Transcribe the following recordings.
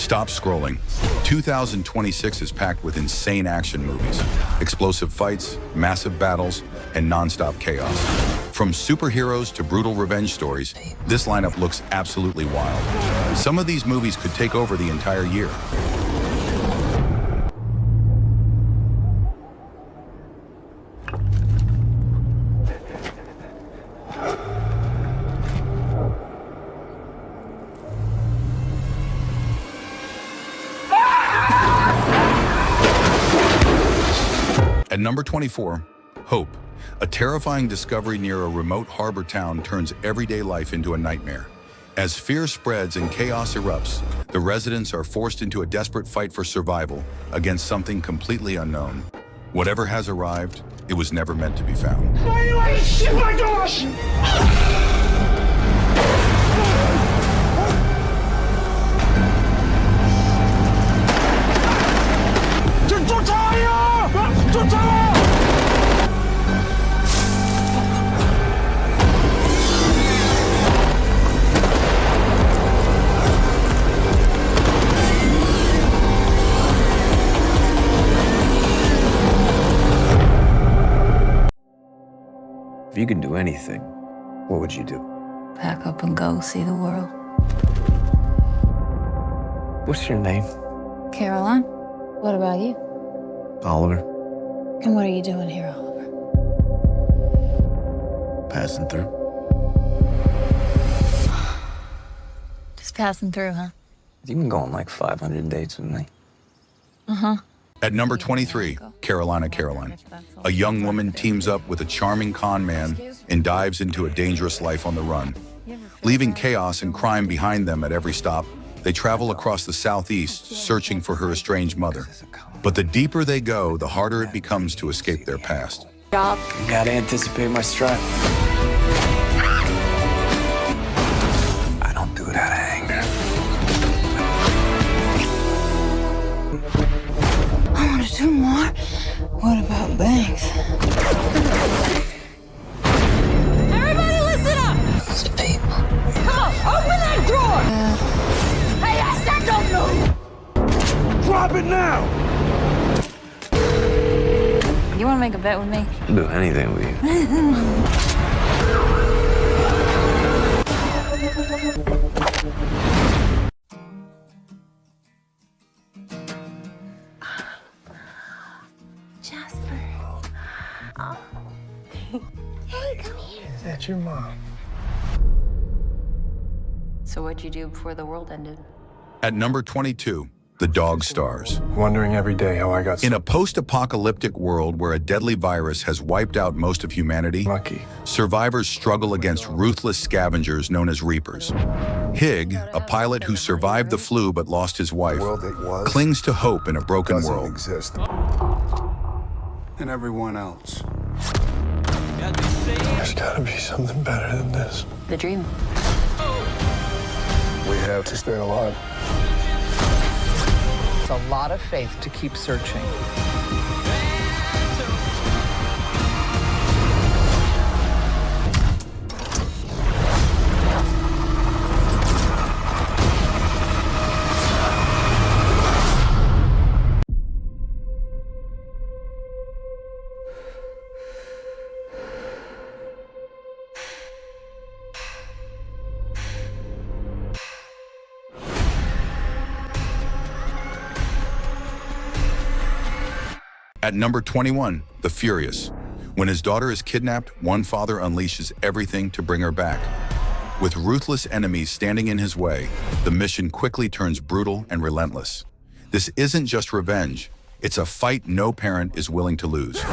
Stop scrolling. 2026 is packed with insane action movies, explosive fights, massive battles, and nonstop chaos. From superheroes to brutal revenge stories, this lineup looks absolutely wild. Some of these movies could take over the entire year. At number 24, Hope. A terrifying discovery near a remote harbor town turns everyday life into a nightmare. As fear spreads and chaos erupts, the residents are forced into a desperate fight for survival against something completely unknown. Whatever has arrived, it was never meant to be found. Oh my gosh! If you could do anything, what would you do? Pack up and go see the world. What's your name? Caroline, what about you? Oliver. And what are you doing here, Oliver? Passing through. Just passing through, huh? You can go on like 500 dates with me. Uh-huh. At number 23, Caroline. A young woman teams up with a charming con man and dives into a dangerous life on the run. Leaving chaos and crime behind them at every stop, they travel across the Southeast searching for her estranged mother. But the deeper they go, the harder it becomes to escape their past. Job. Gotta anticipate my stride. I don't do it out of anger. I want to do more. What about banks? Everybody listen up! It's the people. Come on, open that door! Hey, I said don't move! Drop it now! You want to make a bet with me? I'll do anything with you. Jasper. Oh. Hey, come here. Is that your mom? So what'd you do before the world ended? At number 22, The Dog Stars. Wondering every day how I got In a post-apocalyptic world where a deadly virus has wiped out most of humanity, lucky. survivors struggle against ruthless scavengers known as Reapers. Hig, a pilot who survived the flu but lost his wife, clings to hope in a broken world. Exist. And everyone else. There's gotta be something better than this. The dream. We have to stay alive. It's a lot of faith to keep searching. At number 21, The Furious. When his daughter is kidnapped, one father unleashes everything to bring her back. With ruthless enemies standing in his way, the mission quickly turns brutal and relentless. This isn't just revenge, it's a fight no parent is willing to lose.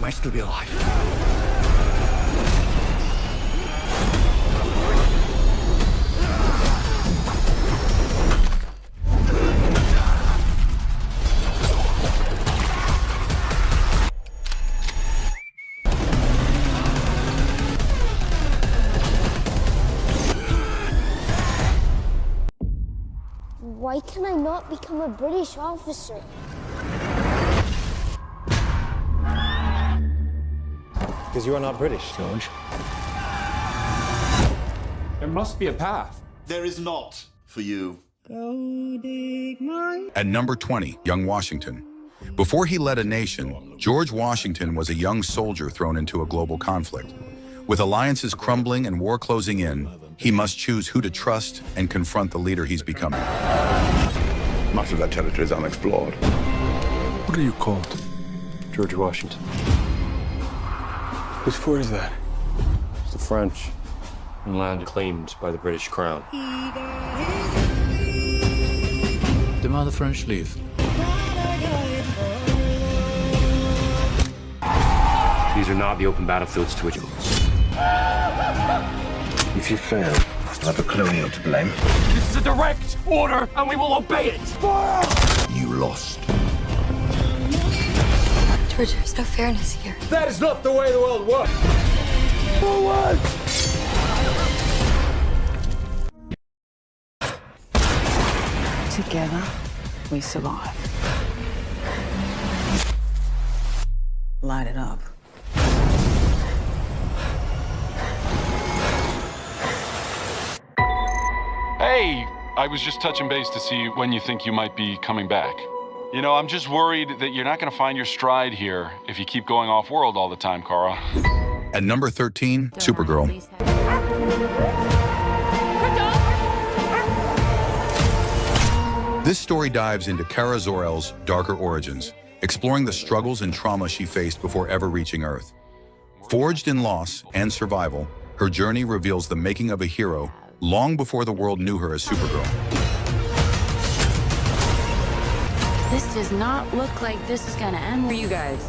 Might still be alive. Why can I not become a British officer? Because you are not British, George. There must be a path. There is not for you. At number 20, young Washington. Before he led a nation, George Washington was a young soldier thrown into a global conflict. With alliances crumbling and war closing in, he must choose who to trust and confront the leader he's becoming. Much of that territory is unexplored. What are you called? George Washington. Whose fort is that? It's the French. And land claimed by the British Crown. Demand the French leave. These are not the open battlefields to which... If you fail, I'll have a colonial to blame. This is a direct order, and we will obey it. You lost. George, there's no fairness here. That is not the way the world works. Forward! Together, we survive. Light it up. Hey, I was just touching base to see when you think you might be coming back. You know, I'm just worried that you're not going to find your stride here if you keep going off-world all the time, Kara. At number 13, Supergirl. This story dives into Kara Zor-El's darker origins, exploring the struggles and trauma she faced before ever reaching Earth. Forged in loss and survival, her journey reveals the making of a hero long before the world knew her as Supergirl. This does not look like this is gonna end for you guys.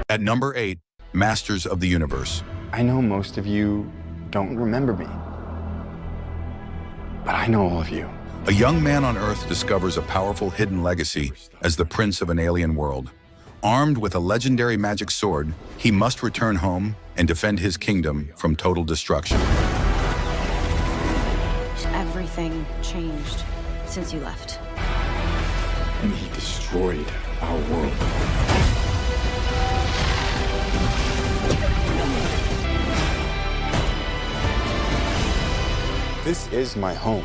At number 8, Masters of the Universe. I know most of you don't remember me. But I know all of you. A young man on Earth discovers a powerful hidden legacy as the prince of an alien world. Armed with a legendary magic sword, he must return home and defend his kingdom from total destruction. Everything changed since you left. And he destroyed our world. This is my home.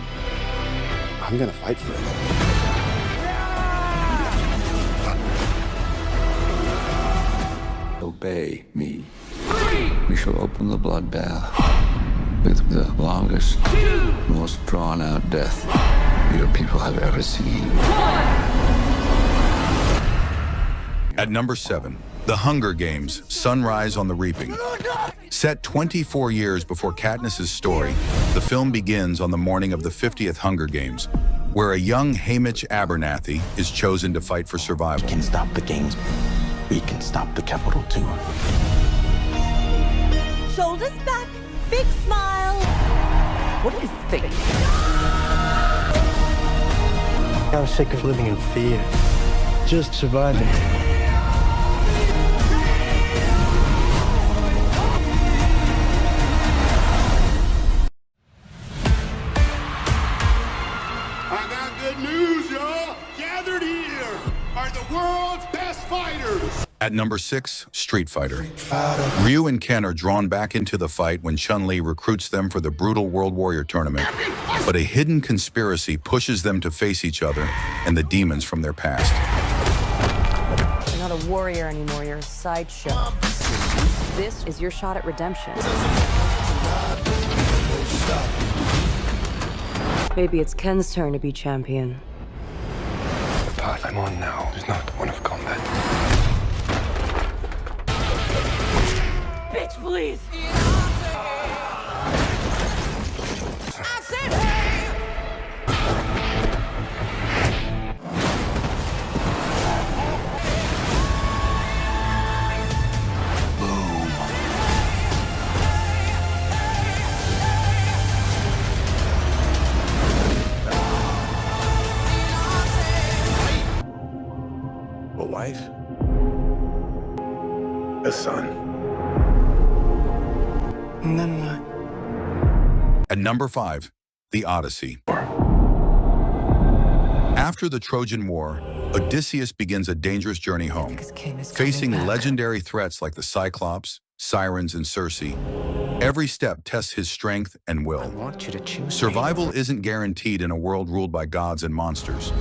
I'm gonna fight for it. Obey me. We shall open the bloodbath with the longest, most drawn-out death your people have ever seen. At number 7, The Hunger Games, Sunrise on the Reaping. Set 24 years before Katniss's story, the film begins on the morning of the 50th Hunger Games, where a young Haymitch Abernathy is chosen to fight for survival. We can stop the games. We can stop the Capitol too. Shoulders back, big smile. What do you think? I'm sick of living in fear. Just surviving. I got good news, y'all. Gathered here are the world's best fighters. At number 6, Street Fighter. Ryu and Ken are drawn back into the fight when Chun-Li recruits them for the brutal World Warrior tournament, but a hidden conspiracy pushes them to face each other and the demons from their past. You're not a warrior anymore, you're a sideshow. This is your shot at redemption. Maybe it's Ken's turn to be champion. The path I'm on now is not one of combat. Bitch, please. wife? A son. And then what? At number 5, The Odyssey. After the Trojan War, Odysseus begins a dangerous journey home, facing legendary threats like the Cyclops, Sirens, and Circe. Every step tests his strength and will. I want you to choose. Survival isn't guaranteed in a world ruled by gods and monsters.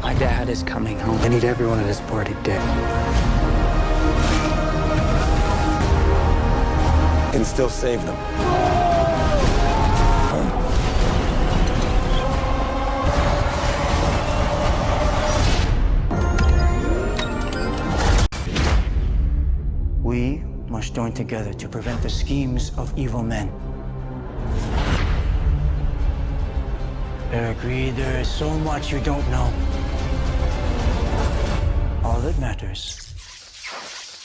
My dad is coming home. I need everyone at his party dead. And still save them. We must join together to prevent the schemes of evil men. Eric Reed, there is so much you don't know. All that matters.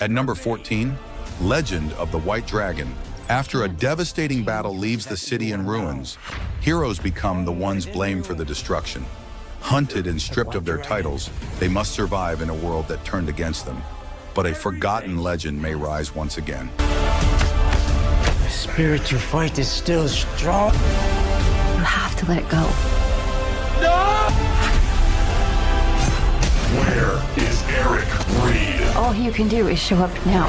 At number 14, Legend of the White Dragon. After a devastating battle leaves the city in ruins, heroes become the ones blamed for the destruction. Hunted and stripped of their titles, they must survive in a world that turned against them. But a forgotten legend may rise once again. The spirit you fight is still strong. You have to let it go. Where is Eric Reed? All you can do is show up now.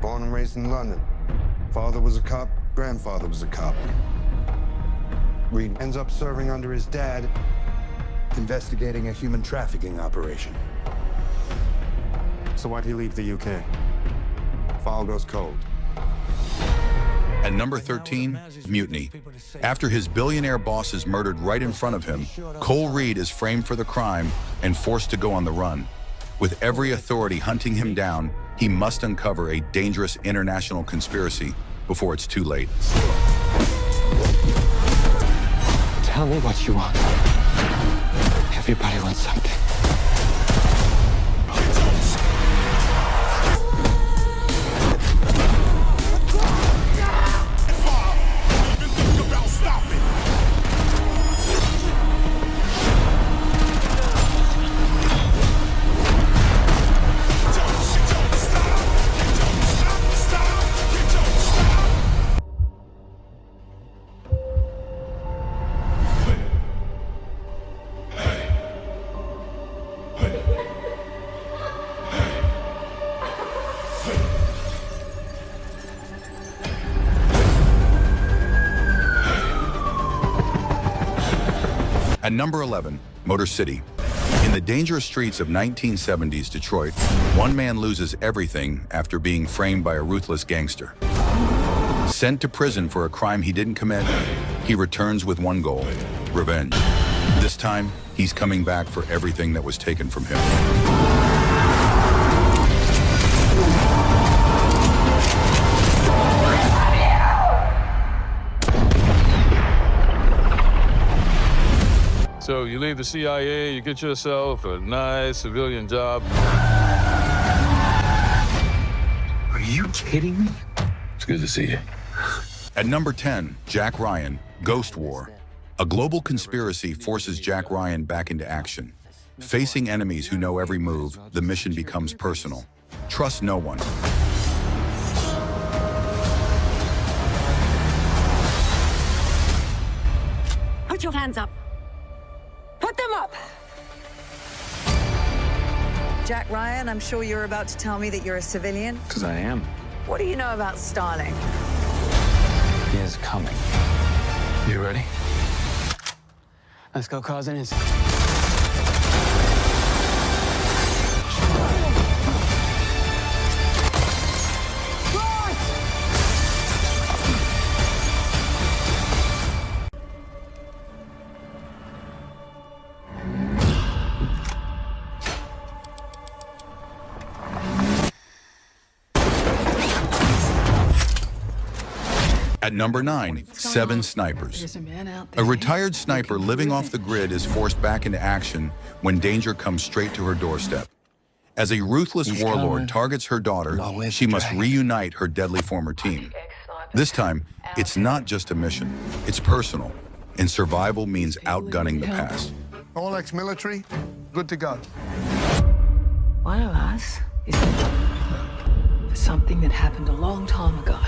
Born and raised in London. Father was a cop, grandfather was a cop. Reed ends up serving under his dad, investigating a human trafficking operation. So why'd he leave the UK? File goes cold. At number 13, Mutiny. After his billionaire boss is murdered right in front of him, Cole Reed is framed for the crime and forced to go on the run. With every authority hunting him down, he must uncover a dangerous international conspiracy before it's too late. Tell me what you want. Everybody wants something. At number 11, Motor City. In the dangerous streets of 1970s Detroit, one man loses everything after being framed by a ruthless gangster. Sent to prison for a crime he didn't commit, he returns with one goal: revenge. This time, he's coming back for everything that was taken from him. So you leave the CIA, you get yourself a nice civilian job. Are you kidding me? It's good to see you. At number 10, Jack Ryan, Ghost War. A global conspiracy forces Jack Ryan back into action. Facing enemies who know every move, the mission becomes personal. Trust no one. Put your hands up. Put them up! Jack Ryan, I'm sure you're about to tell me that you're a civilian. Because I am. What do you know about Starling? He is coming. You ready? Let's go cause an incident. At number 9, Seven Snipers. A retired sniper living off the grid is forced back into action when danger comes straight to her doorstep. As a ruthless warlord targets her daughter, she must reunite her deadly former team. This time, it's not just a mission, it's personal, and survival means outgunning the past. All ex-military, good to go. One of us is for something that happened a long time ago.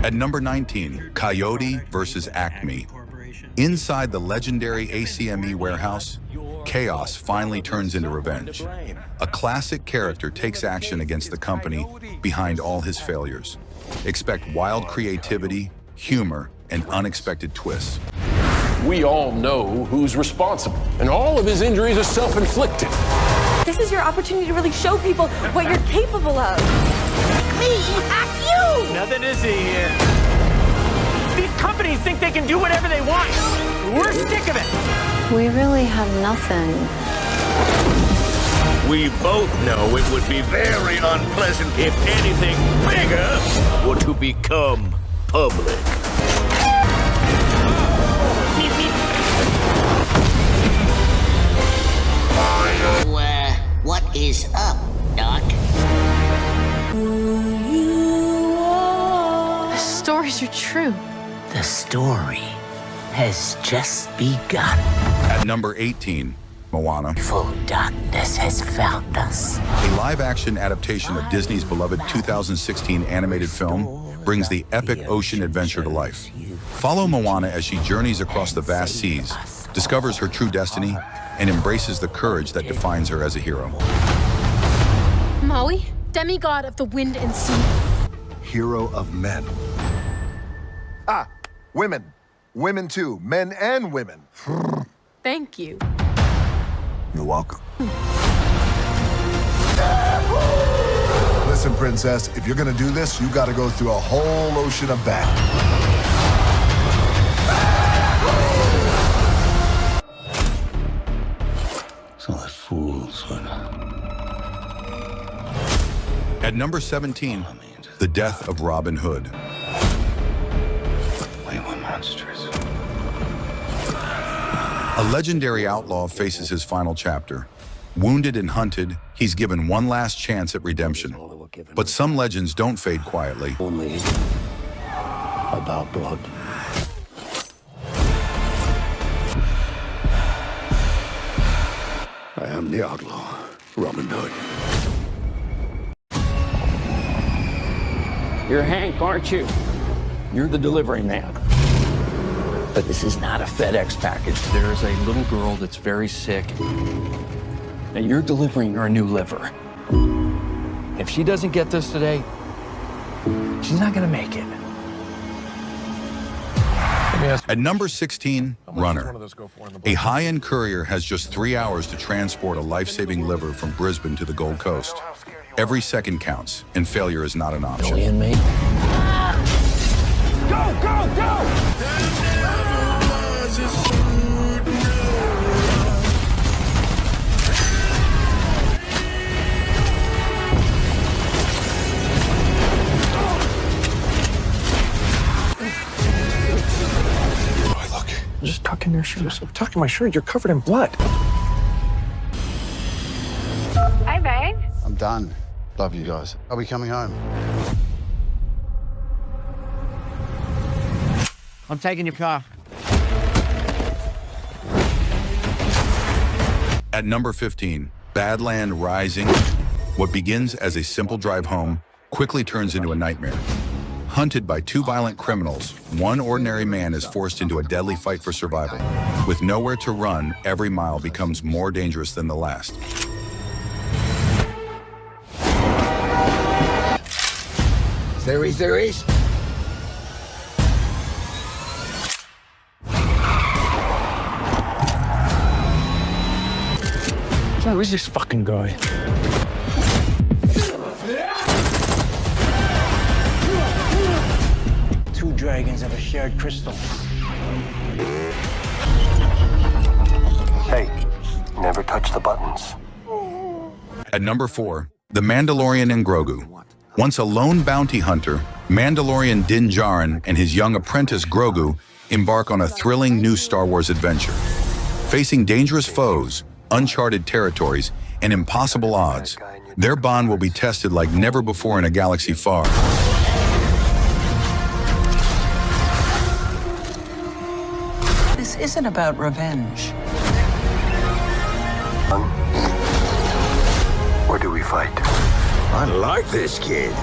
At number 19, Coyote versus Acme. Inside the legendary AIinMovies warehouse, chaos finally turns into revenge. A classic character takes action against the company behind all his failures. Expect wild creativity, humor, and unexpected twists. We all know who's responsible, and all of his injuries are self-inflicted. This is your opportunity to really show people what you're capable of. Me, act you! Nothing to see here. These companies think they can do whatever they want. We're sick of it. We really have nothing. We both know it would be very unpleasant if anything bigger were to become public. What is up, Doc? The stories are true. The story has just begun. At number 18, Moana. Full darkness has found us. A live-action adaptation of Disney's beloved 2016 animated film brings the epic ocean adventure to life. Follow Moana as she journeys across the vast seas, discovers her true destiny, and embraces the courage that defines her as a hero. Maui, demigod of the wind and sea. Hero of men. Ah, women. Women too. Men and women. Thank you. You're welcome. Listen, princess, if you're gonna do this, you gotta go through a whole ocean of bat. So that fools would. At number 17, The Death of Robin Hood. We were monsters. A legendary outlaw faces his final chapter. Wounded and hunted, he's given one last chance at redemption. But some legends don't fade quietly. Only about blood. I am the outlaw, Robin Hood. You're Hank, aren't you? You're the delivery man. But this is not a FedEx package. There's a little girl that's very sick, and you're delivering her a new liver. If she doesn't get this today, she's not gonna make it. At number 16, Runner. A high-end courier has just 3 hours to transport a life-saving liver from Brisbane to the Gold Coast. Every second counts, and failure is not an option. Inmate. Go, go, go! Just tuck in your shoes. I'm tucking my shirt. You're covered in blood. Hi, babe. I'm done. Love you guys. I'll be coming home. I'm taking your car. At number 15, Badland Rising. What begins as a simple drive home quickly turns into a nightmare. Hunted by two violent criminals, one ordinary man is forced into a deadly fight for survival. With nowhere to run, every mile becomes more dangerous than the last. Theories? Who is this fucking guy? dragons have a shared crystal. Hey, never touch the buttons. At number 4, The Mandalorian and Grogu. Once a lone bounty hunter, Mandalorian Din Djarin and his young apprentice Grogu embark on a thrilling new Star Wars adventure. Facing dangerous foes, uncharted territories, and impossible odds, their bond will be tested like never before in a galaxy far. This isn't about revenge. Or do we fight? I like this kid.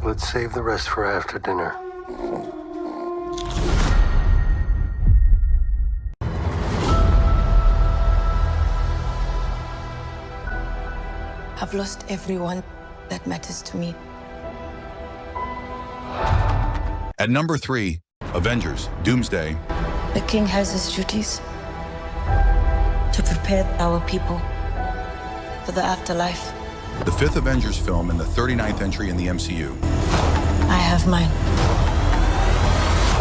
Let's save the rest for after dinner. I've lost everyone that matters to me. At number 3, Avengers: Doomsday. The king has his duties to prepare our people for the afterlife. The 5th Avengers film and the 39th entry in the MCU. I have mine.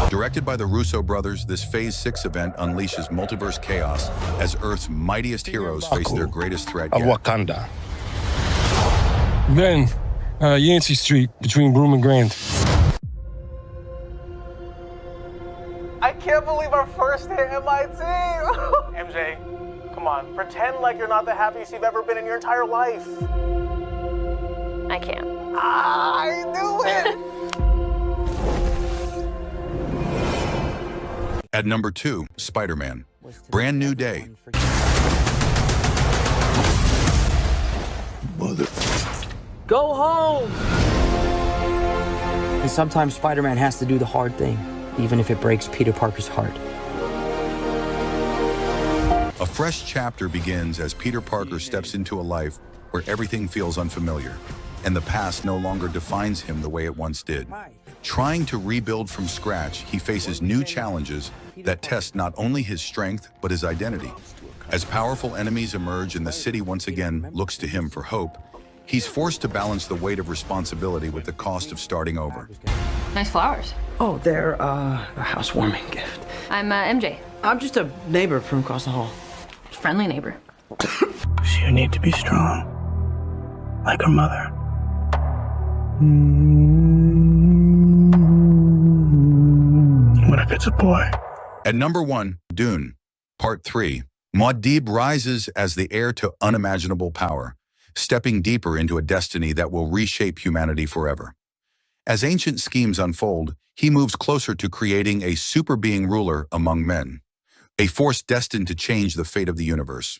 Directed by the Russo brothers, this Phase 6 event unleashes multiverse chaos as Earth's mightiest heroes face their greatest threat of yet. Wakanda. Then, Yancey Street, between Broome and Grand. I can't believe our first hit MIT! MJ, come on, pretend like you're not the happiest you've ever been in your entire life. I can't. I knew it! At number 2, Spider-Man: Brand New Day. Mother. Go home! And sometimes Spider-Man has to do the hard thing, even if it breaks Peter Parker's heart. A fresh chapter begins as Peter Parker steps into a life where everything feels unfamiliar, and the past no longer defines him the way it once did. Trying to rebuild from scratch, he faces new challenges that test not only his strength, but his identity. As powerful enemies emerge and the city once again looks to him for hope, he's forced to balance the weight of responsibility with the cost of starting over. Nice flowers. Oh, they're a housewarming gift. I'm MJ. I'm just a neighbor from across the hall. Friendly neighbor. She'll need to be strong, like her mother. What if it's a boy? At number 1, Dune, Part 3. Muad'Dib rises as the heir to unimaginable power, stepping deeper into a destiny that will reshape humanity forever. As ancient schemes unfold, he moves closer to creating a super being ruler among men, a force destined to change the fate of the universe.